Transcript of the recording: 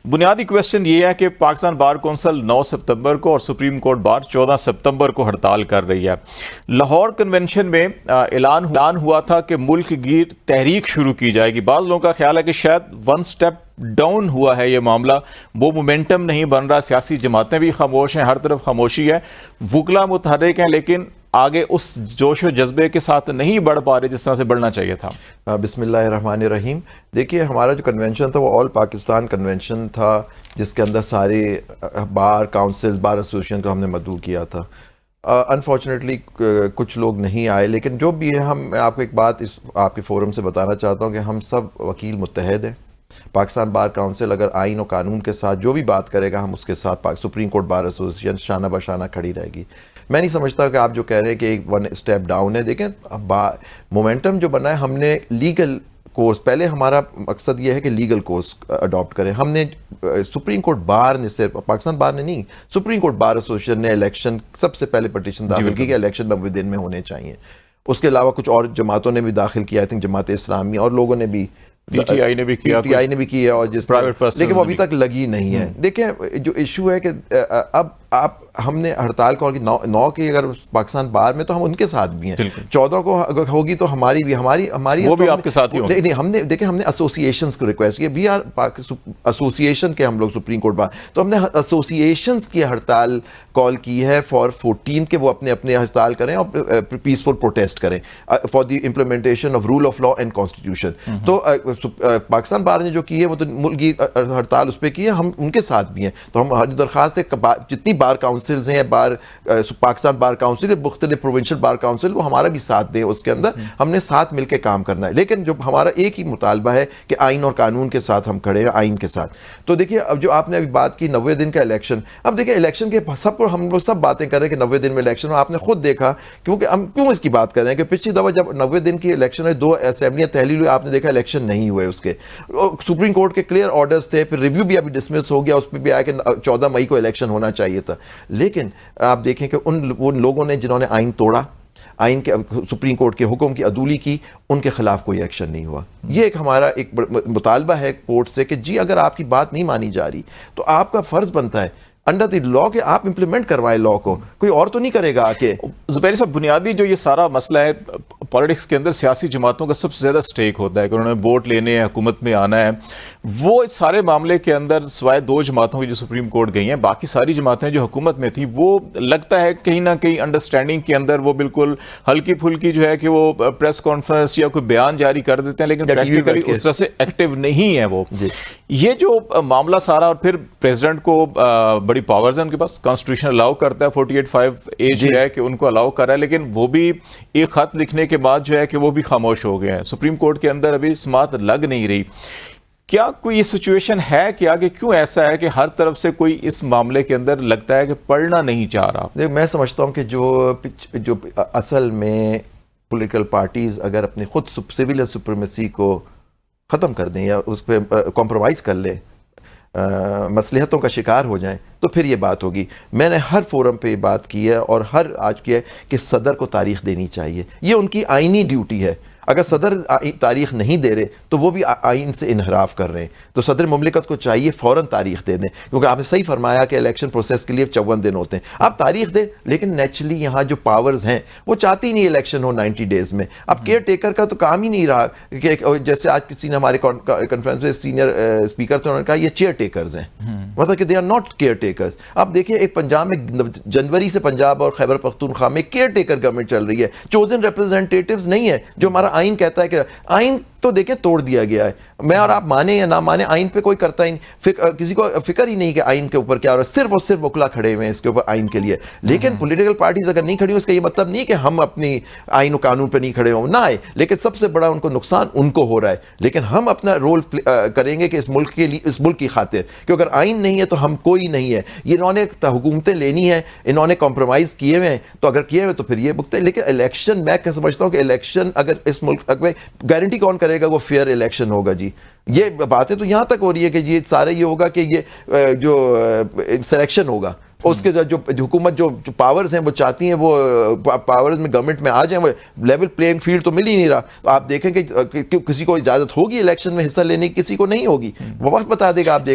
بنیادی کوشچن یہ ہے کہ پاکستان بار کونسل 9 ستمبر کو اور سپریم کورٹ بار 14 ستمبر کو ہڑتال کر رہی ہے۔ لاہور کنونشن میں اعلان ہوا تھا کہ ملک گیر تحریک شروع کی جائے گی۔ بعض لوگوں کا خیال ہے کہ شاید ون سٹیپ ڈاؤن ہوا ہے یہ معاملہ، وہ مومنٹم نہیں بن رہا، سیاسی جماعتیں بھی خاموش ہیں، ہر طرف خاموشی ہے، وکلا متحرک ہیں، لیکن آگے اس جوش و جذبے کے ساتھ نہیں بڑھ پا رہے جس طرح سے بڑھنا چاہیے تھا۔ بسم اللہ الرحمن الرحیم۔ دیکھیے ہمارا جو کنونشن تھا وہ آل پاکستان کنونشن تھا، جس کے اندر سارے بار کاؤنسل بار ایسوسیشن کو ہم نے مدعو کیا تھا۔ انفارچونیٹلی کچھ لوگ نہیں آئے، لیکن جو بھی ہے میں آپ کو ایک بات اس آپ کے فورم سے بتانا چاہتا ہوں کہ ہم سب وکیل متحد ہیں۔ پاکستان بار کاؤنسل اگر آئین و قانون کے ساتھ جو بھی بات کرے گا، ہم اس کے ساتھ سپریم کورٹ بار ایسوسیشن شانہ بشانہ کھڑی رہے گی۔ میں نہیں سمجھتا کہ آپ جو کہہ رہے ہیں کہ ایک ون اسٹیپ ڈاؤن ہے۔ دیکھیں مومنٹم جو بنا ہے، ہم نے لیگل کورس، پہلے ہمارا مقصد یہ ہے کہ لیگل کورس اڈاپٹ کریں۔ ہم نے سپریم کورٹ بار نے صرف پاکستان بار نے نہیں، سپریم کورٹ بار ایسوسیشن نے الیکشن سب سے پہلے پٹیشن داخل کی کہ الیکشن اب ودن میں ہونے چاہیے۔ اس کے علاوہ کچھ اور جماعتوں نے بھی داخل کیا، آئی تھنک جماعت اسلامی اور لوگوں نے بھی، پی ٹی آئی نے بھی کیا، اور لیکن وہ ابھی تک لگی نہیں ہے۔ دیکھیں جو ایشو ہے کہ اب ہم نے ہڑتال کال کی 9 کی، اگر پاکستان بار میں تو ہم ان کے ساتھ بھی ہیں، 14 کو اگر ہوگی تو ہماری بھی وہ بھی آپ کے ساتھ ہی ہوں گے۔ نہیں، ہم نے دیکھیں ہم نے ایسوسیشنز کو ریکویسٹ کیا، وی آر ایسوسیشن کے ہم لوگ سپریم کورٹ بار، تو ہم نے ایسوسیشنز کی ہڑتال کال کی ہے فار 14 کے وہ اپنے ہڑتال کریں اور پیسفل پروٹیسٹ کریں for the implementation of rule of law and constitution. تو پاکستان بار نے جو کی ہے وہ تو ملکی ہڑتال اس پہ کی ہے، ہم ان کے ساتھ بھی ہیں۔ تو ہماری درخواست ہے جتنی بار کاؤنسلز ہیں، پاکستان بار کاؤنسل، مختلف پروونشل بار کاؤنسل، وہ ہمارا بھی ساتھ دیں، اس کے اندر ہم نے ساتھ مل کے کام کرنا ہے۔ لیکن جو ہمارا ایک ہی مطالبہ ہے کہ آئین اور قانون کے ساتھ ہم کھڑے ہیں، آئین کے ساتھ۔ تو دیکھیے اب جو آپ نے ابھی بات کی 90 دن کا الیکشن، اب دیکھیں الیکشن کے سب کو ہم لوگ سب باتیں کر رہے ہیں کہ 90 دن میں الیکشن، اور آپ نے خود دیکھا کیونکہ ہم کیوں اس کی بات کر رہے ہیں کہ پچھلی دفعہ جب 90 دن کی الیکشن ہے، 2 اسمبلیاں تحلیل ہوئی، آپ نے دیکھا الیکشن نہیں ہوئے اس کے، سپریم کورٹ کے کلیئر آرڈرز تھے، پھر ریویو بھی ابھی ڈسمس ہو گیا، اس پہ بھی آیا کہ 14 مئی کو الیکشن ہونا چاہیے تھا۔ لیکن آپ دیکھیں کہ ان لوگوں نے جنہوں نے آئین توڑا، آئین کے سپریم کورٹ کے حکم کی عدولی کی، ان کے خلاف کوئی ایکشن نہیں ہوا۔ یہ ایک ہمارا ایک مطالبہ ہے کورٹ سے کہ جی اگر آپ کی بات نہیں مانی جا رہی تو آپ کا فرض بنتا ہے انڈر دی لا کہ آپ امپلیمنٹ کروائیں لا کو، کوئی اور تو نہیں کرے گا آکے۔ زبیر صاحب، بنیادی جو یہ سارا مسئلہ ہے پالیٹکس کے اندر، سیاسی جماعتوں کا سب سے زیادہ سٹیک ہوتا ہے کہ انہوں نے ووٹ لینے ہیں، حکومت میں آنا ہے۔ وہ اس سارے معاملے کے اندر سوائے 2 جماعتوں کی جو سپریم کورٹ گئی ہیں، باقی ساری جماعتیں جو حکومت میں تھیں، وہ لگتا ہے کہیں نہ کہیں انڈرسٹینڈنگ کے اندر وہ بالکل ہلکی پھلکی جو ہے کہ وہ پریس کانفرنس یا کوئی بیان جاری کر دیتے ہیں، لیکن پریکٹیکلی اس طرح سے ایکٹیو نہیں ہے وہ۔ یہ جو معاملہ سارا، اور پھر پریزیڈنٹ کو بڑی پاورز ہیں ان کے پاس، کانسٹیٹیوشن الاؤ کرتا ہے 48.5 ایج ہے کہ ان کو الاؤ کر رہا ہے، لیکن وہ بھی ایک خط لکھنے کے بعد جو ہے کہ وہ بھی خاموش ہو گئے ہیں۔ سپریم کورٹ کے اندر ابھی سماعت لگ نہیں رہی۔ کیا کوئی سچویشن ہے کہ آگے کیوں ایسا ہے کہ ہر طرف سے کوئی اس معاملے کے اندر لگتا ہے کہ پڑھنا نہیں چاہ رہا؟ میں سمجھتا ہوں کہ جو اصل میں پولیٹیکل پارٹیز اگر اپنے خود سول سپریمیسی کو ختم کر دیں یا اس پہ کمپرومائز کر لیں، مصلحتوں کا شکار ہو جائیں، تو پھر یہ بات ہوگی۔ میں نے ہر فورم پہ یہ بات کی ہے اور آج کی ہے کہ صدر کو تاریخ دینی چاہیے، یہ ان کی آئینی ڈیوٹی ہے۔ اگر صدر تاریخ نہیں دے رہے تو وہ بھی آئین سے انحراف کر رہے ہیں، تو صدر مملکت کو چاہیے فوراً تاریخ دے دیں، کیونکہ آپ نے صحیح فرمایا کہ الیکشن پروسیس کے لیے 54 دن ہوتے ہیں۔ آپ تاریخ دیں، لیکن نیچرلی یہاں جو پاورز ہیں وہ چاہتی نہیں الیکشن ہو 90 ڈیز میں۔ اب کیئر ٹیکر کا تو کام ہی نہیں رہا کہ جیسے آج کسی نے ہمارے کانفرنس میں سینئر اسپیکر تھے، انہوں نے کہا یہ چیئر ٹیکرز ہیں، مطلب کہ they are not caretakers. اب دیکھیے ایک پنجاب میں جنوری سے پنجاب اور خیبر پختونخوا میں کیئر ٹیکر گورنمنٹ چل رہی ہے، چوزن ریپرزینٹیٹیوز نہیں ہے، جو ہمارا آئین کہتا ہے کہ آئین تو دیکھیں توڑ دیا گیا ہے، میں اور آپ مانیں یا نہ مانیں، آئین پہ کوئی کرتا ہی نہیں، کسی کو فکر ہی نہیں کہ آئین کے اوپر کیا ہو رہا ہے، صرف اور صرف وکلا کھڑے ہوئے ہیں اس کے اوپر آئین کے لیے۔ لیکن پولیٹیکل پارٹیز اگر نہیں کھڑی ہوں، اس کا یہ مطلب نہیں کہ ہم اپنی آئین و قانون پہ نہیں کھڑے ہوں، نہ آئے، لیکن سب سے بڑا ان کو نقصان ان کو ہو رہا ہے۔ لیکن ہم اپنا رول کریں گے کہ اس ملک کے لیے، اس ملک کی خاطر، کہ اگر آئین نہیں ہے تو ہم کوئی نہیں ہے۔ یہ انہوں نے حکومتیں لینی ہیں، انہوں نے کمپرومائز کیے ہوئے ہیں، تو اگر کیے ہوئے تو پھر یہ بکتے۔ لیکن الیکشن میں سمجھتا ہوں کہ الیکشن اگر اس ملک گارنٹی کون کرے گا وہ فیئر الیکشن ہوگا جی؟ یہ باتیں تو یہاں تک ہو رہی ہے کہ یہ سارے یہ ہوگا کہ یہ جو سلیکشن ہوگا، اس کے جو حکومت جو پاورز ہیں وہ چاہتی ہیں وہ پاورز میں گورنمنٹ میں آ جائیں، وہ لیول پلینگ فیلڈ تو مل ہی نہیں رہا۔ آپ دیکھیں کہ کسی کو اجازت ہوگی الیکشن میں حصہ لینے کی، کسی کو نہیں ہوگی، وہ وقت بتا دے گا۔ آپ